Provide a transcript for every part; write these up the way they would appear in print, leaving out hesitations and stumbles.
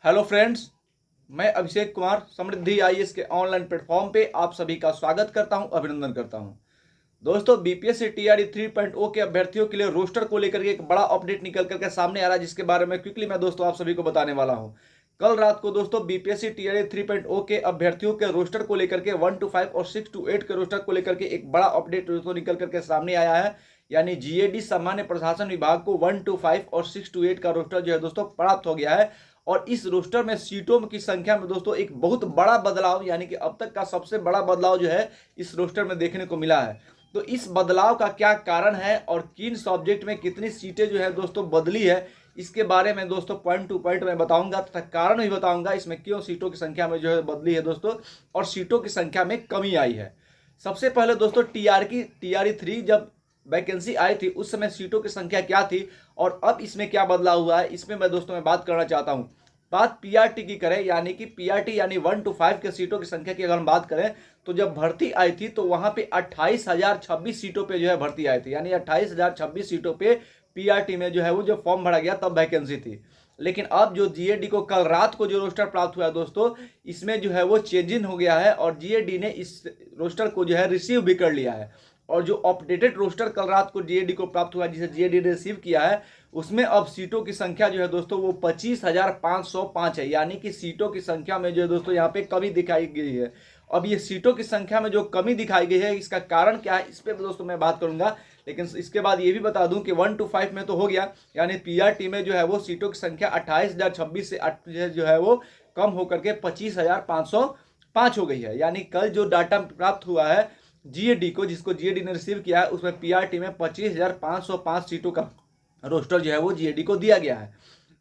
Hello friends, मैं अभिषेक कुमार समृद्धि IAS के online platform पे आप सभी का स्वागत करता हूं, अभिनंदन करता हूं। दोस्तों, बीपीएससी टीआरई 3.0 के अभ्यर्थियों के लिए रोस्टर को लेकर के एक बड़ा अपडेट निकल करके सामने आ रहा है, जिसके बारे में क्विकली मैं दोस्तों आप सभी को बताने वाला हूं। कल रात को दोस्तों बीपीएससी टीआरई 3.0 के अभ्यर्थियों के रोस्टर को लेकर के 1 to 5 और 6 to 8 के रोस्टर को लेकर के एक बड़ा अपडेट दोस्तों निकल करके सामने आया है। यानी जीएडी सामान्य प्रशासन विभाग को 1 to 5 और 6 to 8 का रोस्टर जो है दोस्तों प्राप्त हो गया है। और इस रोस्टर में सीटों की संख्या में दोस्तों एक बहुत बड़ा बदलाव, यानी कि अब तक का सबसे बड़ा बदलाव जो है इस रोस्टर में देखने को मिला है। तो इस बदलाव का क्या कारण है और किन सब्जेक्ट में कितनी सीटें जो है दोस्तों बदली है, इसके बारे में दोस्तों पॉइंट टू पॉइंट मैं बताऊंगा तथा कारण भी बताऊंगा इसमें क्यों सीटों की संख्या में जो है बदली है दोस्तों और सीटों की संख्या में कमी आई है। सबसे पहले दोस्तों टीआरई 3 जब वैकेंसी आई थी उस समय सीटों की संख्या क्या थी और अब इसमें क्या बदलाव हुआ है, इसमें मैं दोस्तों मैं बात करना चाहता हूं। बात पीआरटी की करें, यानी कि पीआरटी यानी 1 to 5 के सीटों की संख्या की अगर हम बात करें तो जब भर्ती आई थी तो वहां पे 28,026 सीटों पे जो है भर्ती आई थी, यानी 28,026 सीटों पे पीआरटी में जो है वो जो फॉर्म भरा गया तब वैकेंसी थी। लेकिन अब जो जीएडी को कल रात को जो रोस्टर प्राप्त हुआ है दोस्तों, इसमें जो है वो चेंजिंग हो गया है और जीएडी ने इस रोस्टर को जो है रिसीव भी कर लिया है। और जो अपडेटेड रोस्टर कल रात को जीएडी को प्राप्त हुआ, जिसे जीएडी ने रिसीव किया है, उसमें अब सीटों की संख्या जो है दोस्तों वो 25,505 है। यानी कि सीटों की संख्या में जो है दोस्तों यहाँ पे कमी दिखाई गई है। अब ये सीटों की संख्या में जो कमी दिखाई गई है, इसका कारण क्या है, इस पर दोस्तों मैं बात करूंगा। लेकिन इसके बाद ये भी बता दूं कि 1 to 5 में तो हो गया, यानी पीआरटी में जो है वो सीटों की संख्या 28,026 से जो है वो कम होकर के 25,505 हो गई है। यानी कल जो डाटा प्राप्त हुआ है जीएडी को, जिसको जीएडी ने रिसीव किया है, उसमें पीआरटी में 25,505 सीटों का रोस्टर जो है वो जीएडी को दिया गया है।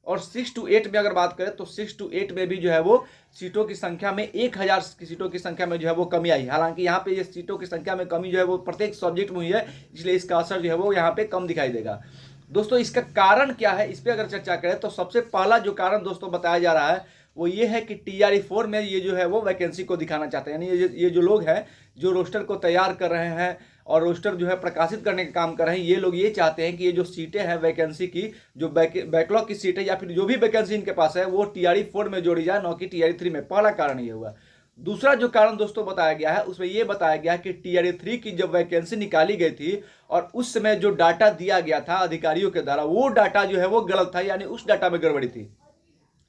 और 6 to 8 में अगर बात करें तो 6 to 8 में भी जो है वो सीटों की संख्या में 1,000 की सीटों की संख्या में जो है वो कमी आई। हालांकि यहाँ पे ये सीटों की संख्या में कमी जो है वो प्रत्येक सब्जेक्ट में हुई है, इसलिए इसका असर जो है वो यहाँ पे कम दिखाई देगा। दोस्तों, इसका कारण क्या है, इस पर अगर चर्चा करें तो सबसे पहला जो कारण दोस्तों बताया जा रहा है वो ये है कि टीआरई 4 में ये जो है वो वैकेंसी को दिखाना चाहते हैं। यानी ये जो लोग हैं जो रोस्टर को तैयार कर रहे हैं और रोस्टर जो है प्रकाशित करने का काम कर रहे हैं, ये लोग ये चाहते हैं कि ये जो सीटें हैं वैकेंसी की, जो बैकलॉग की सीटें या फिर जो भी वैकेंसी इनके पास है, वो टीआरई 4 में जोड़ी जाए, न कि टीआरई 3 में। पहला कारण ये हुआ। दूसरा जो कारण दोस्तों बताया गया है उसमें यह बताया गया कि टीआरई 3 की जब वैकेंसी निकाली गई थी और उस समय जो डाटा दिया गया था अधिकारियों के द्वारा, वो डाटा जो है वो गलत था, यानी उस डाटा में गड़बड़ी थी।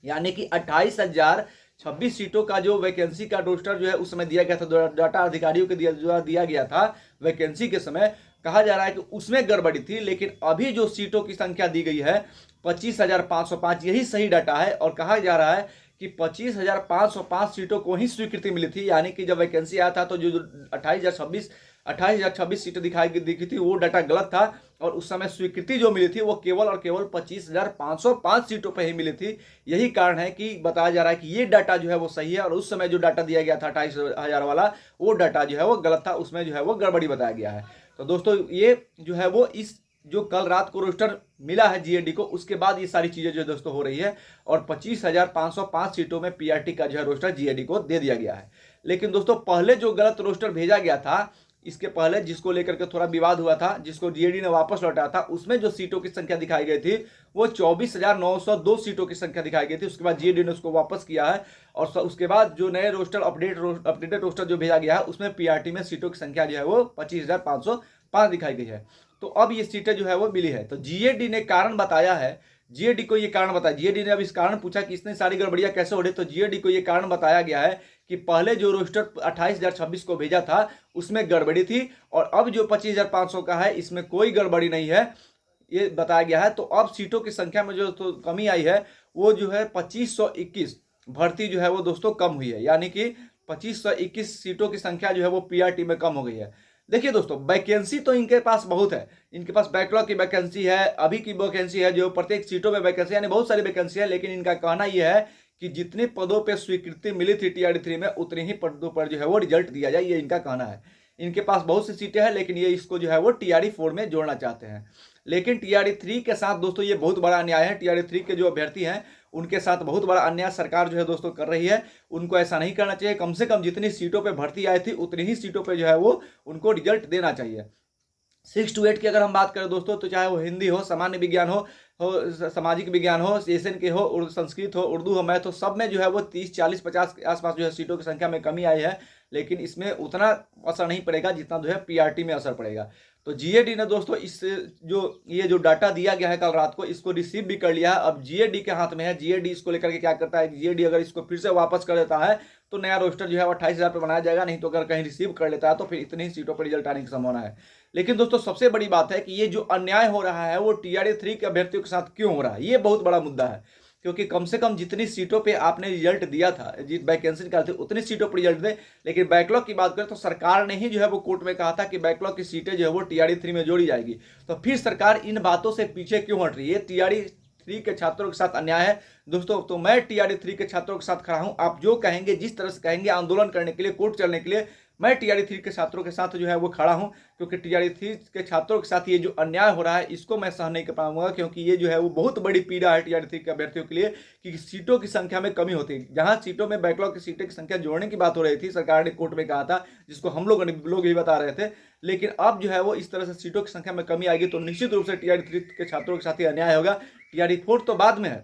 यानी कि 28,026 सीटों का जो वैकेंसी का रोस्टर जो है उस समय दिया गया था, डाटा अधिकारियों के द्वारा दिया गया था वैकेंसी के समय, कहा जा रहा है कि उसमें गड़बड़ी थी। लेकिन अभी जो सीटों की संख्या दी गई है 25,505, यही सही डाटा है। और कहा जा रहा है कि 25,505 सीटों को ही स्वीकृति मिली थी। यानी कि जब वैकेंसी आया था तो जो 28,026 सीटें दिखी थी वो डाटा गलत था और उस समय स्वीकृति जो मिली थी वो केवल और केवल 25,505 सीटों पर ही मिली थी। यही कारण है कि बताया जा रहा है कि ये डाटा जो है वो सही है और उस समय जो डाटा दिया गया था 28,000 वाला, वो डाटा जो है वो गलत था, उसमें जो है वो गड़बड़ी बताया गया है। तो दोस्तों, ये जो है वो इस जो कल रात को रोस्टर मिला है जीएडी को, उसके बाद ये सारी चीजें जो दोस्तों हो रही है और 25,505 सीटों में पीआरटी का जो है रोस्टर जीएडी को दे दिया गया है। लेकिन दोस्तों, पहले जो गलत रोस्टर भेजा गया था, इसके पहले जिसको लेकर के थोड़ा विवाद हुआ था, जिसको जीएडी ने वापस लौटाया था, उसमें जो सीटों की संख्या दिखाई गई थी वो 24,902 सीटों की संख्या दिखाई गई थी। उसके बाद जीएडी ने उसको वापस किया है और उसके बाद जो नए रोस्टर अपडेटेड रोस्टर जो भेजा गया है उसमें पीआरटी में सीटों की संख्या जो है वो 25,505 दिखाई गई है। तो अब ये सीटें जो है वो मिली है। तो जीएडी ने कारण बताया है, जीएडी को ये कारण बताया, जीएडी ने अब इस कारण पूछा कि इतनी सारी गड़बड़ियां कैसे हो रही, तो जीएडी को ये कारण बताया गया है कि पहले जो रोस्टर 28,026 को भेजा था उसमें गड़बड़ी थी और अब जो 25,500 का है इसमें कोई गड़बड़ी नहीं है, ये बताया गया है। तो अब सीटों की संख्या में जो तो कमी आई है वो जो है 2521 भर्ती जो है वो दोस्तों कम हुई है। यानी कि 2521 सीटों की संख्या जो है वो पीआरटी में कम हो गई है। देखिए दोस्तों, वैकेंसी तो इनके पास बहुत है, इनके पास बैकलॉग की वैकेंसी है, अभी की वैकेंसी है, जो प्रत्येक सीटों में वैकेंसी, यानी बहुत सारी वैकेंसी है। लेकिन इनका कहना यह है कि जितने पदों पे स्वीकृति मिली थी टीआरई 3 में उतने ही पदों पर जो है वो रिजल्ट दिया जाए, ये इनका कहना है। इनके पास बहुत सी सीटें हैं लेकिन ये इसको जो है वो टीआरई 4 में जोड़ना चाहते हैं। लेकिन टीआरई 3 के साथ दोस्तों ये बहुत बड़ा अन्याय है। टीआरई 3 के जो अभ्यर्थी हैं उनके साथ बहुत बड़ा अन्याय सरकार जो है दोस्तों कर रही है। उनको ऐसा नहीं करना चाहिए। कम से कम जितनी सीटों पे भर्ती आई थी उतनी ही सीटों पे जो है वो उनको रिजल्ट देना चाहिए। 6 to 8 की अगर हम बात करें दोस्तों, तो चाहे वो हिंदी हो, सामान्य विज्ञान हो, हो, सामाजिक विज्ञान हो, एशियन के हो, संस्कृत हो, उर्दू हो, मैथ हो, सब में जो है वो 30, 40, 50 के आसपास जो है सीटों की संख्या में कमी आई है। लेकिन इसमें उतना असर नहीं पड़ेगा जितना जो है पीआरटी में असर पड़ेगा। तो जीएडी ने दोस्तों इस जो ये जो डाटा दिया गया है कल रात को, इसको रिसीव भी कर लिया है। अब जीएडी के हाथ में है। जीएडी इसको लेकर के क्या करता है, जीएडी अगर इसको फिर से वापस कर देता है तो नया रोस्टर जो है 28,000 पे बनाया जाएगा। नहीं तो अगर कहीं रिसीव कर लेता है तो फिर इतनी ही सीटों पर रिजल्ट आने की संभावना है। लेकिन दोस्तों सबसे बड़ी बात है कि ये जो अन्याय हो रहा है वो टीआरडी 3 के अभ्यर्थियों के साथ क्यों हो रहा है, ये बहुत बड़ा मुद्दा है। क्योंकि कम से कम जितनी सीटों पे आपने रिजल्ट दिया था, जिस वैकेंसी निकाली थी, उतनी सीटों पर रिजल्ट दे। लेकिन बैकलॉग की बात करें तो सरकार ने ही जो है वो कोर्ट में कहा था कि बैकलॉग की सीटें जो है वो टीआरडी 3 में जोड़ी जाएगी। तो फिर सरकार इन बातों से पीछे क्यों हट रही है? टीआरडी 3 के छात्रों के साथ अन्याय है दोस्तों। तो मैं टीआरडी 3 के छात्रों के साथ खड़ा हूं। आप जो कहेंगे, जिस तरह से कहेंगे आंदोलन करने के लिए, कोर्ट चलने के लिए, मैं टीआरडी 3 के छात्रों के साथ जो है वो खड़ा हूं। क्योंकि टीआरडी 3 के छात्रों के साथ ये जो अन्याय हो रहा है इसको मैं सहन नहीं कर पाऊंगा। क्योंकि ये जो है वो बहुत बड़ी पीड़ा है टीआरडी 3 के अभ्यर्थियों के लिए कि सीटों की संख्या में कमी होती है। जहां सीटों में बैकलॉग की सीटें की संख्या जोड़ने की बात हो रही थी, सरकार ने कोर्ट में कहा था, जिसको हम लोग भी बता रहे थे। लेकिन अब जो है वो इस तरह से सीटों की संख्या में कमी आएगी तो निश्चित रूप से टीआरडी 3 के छात्रों के साथ ही अन्याय होगा। टीआरडी 4 तो बाद में है।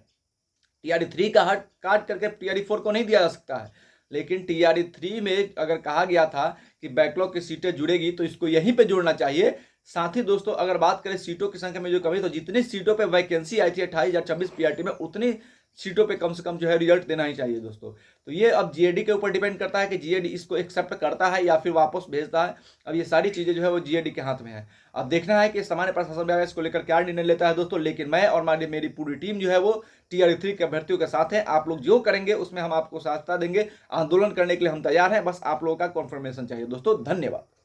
टीआरडी 3 का हट काट करके टीआरडी 4 को नहीं दिया जा सकता है। लेकिन टीआरडी 3 में अगर कहा गया था कि बैकलॉग की सीटें जुड़ेगी तो इसको यहीं पे जोड़ना चाहिए। साथ ही दोस्तों अगर बात करें सीटों की संख्या में जो कमी, तो जितनी सीटों पे वैकेंसी आई थी 28,026 पीआरटी में, उतनी सीटों पे कम से कम जो है रिजल्ट देना ही चाहिए दोस्तों। तो ये अब जीएडी के ऊपर डिपेंड करता है कि जीएडी इसको एक्सेप्ट करता है या फिर वापस भेजता है। अब ये सारी चीजें जो है वो जीएडी के हाथ में है। अब देखना है कि सामान्य प्रशासन विभाग इसको लेकर क्या निर्णय लेता है दोस्तों। लेकिन मैं और मेरी पूरी टीम जो है वो टीआरडी 3 के अभ्यर्थियों के साथ है। आप लोग जो करेंगे उसमें हम आपको सहायता देंगे। आंदोलन करने के लिए हम तैयार हैं, बस आप लोगों का कॉन्फर्मेशन चाहिए दोस्तों। धन्यवाद।